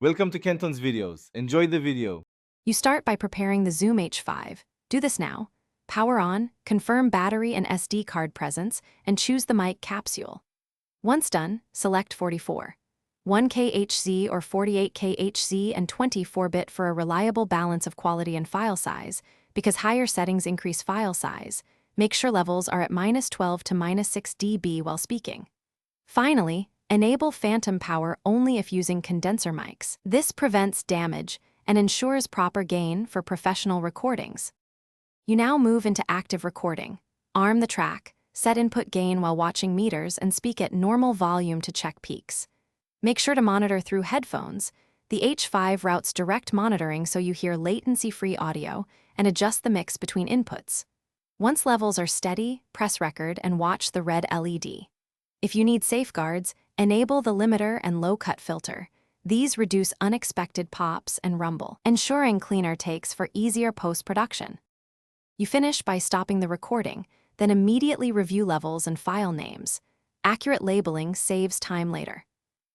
Welcome to Kenton's videos. Enjoy the video. You start by preparing the Zoom H5. Do this now. Power on, confirm battery and SD card presence, and choose the mic capsule. Once done, select 44. 1K HZ or 48K HZ and 24-bit for a reliable balance of quality and file size. Because higher settings increase file size, make sure levels are at -12 to -6 dB while speaking. Finally, enable phantom power only if using condenser mics. This prevents damage and ensures proper gain for professional recordings. You now move into active recording. Arm the track, set input gain while watching meters, and speak at normal volume to check peaks. Make sure to monitor through headphones. The H5 routes direct monitoring so you hear latency-free audio and adjust the mix between inputs. Once levels are steady, press record and watch the red LED. If you need safeguards, enable the limiter and low-cut filter. These reduce unexpected pops and rumble, ensuring cleaner takes for easier post-production. You finish by stopping the recording, then immediately review levels and file names. Accurate labeling saves time later.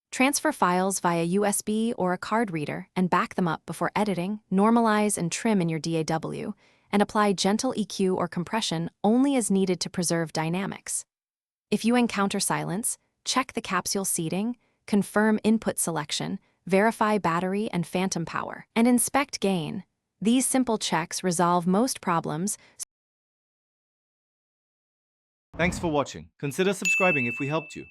Transfer files via USB or a card reader and back them up before editing, normalize and trim in your DAW, and apply gentle EQ or compression only as needed to preserve dynamics. If you encounter silence, check the capsule seating, confirm input selection, verify battery and phantom power, and inspect gain. These simple checks resolve most problems. Thanks for watching. Consider subscribing if we helped you.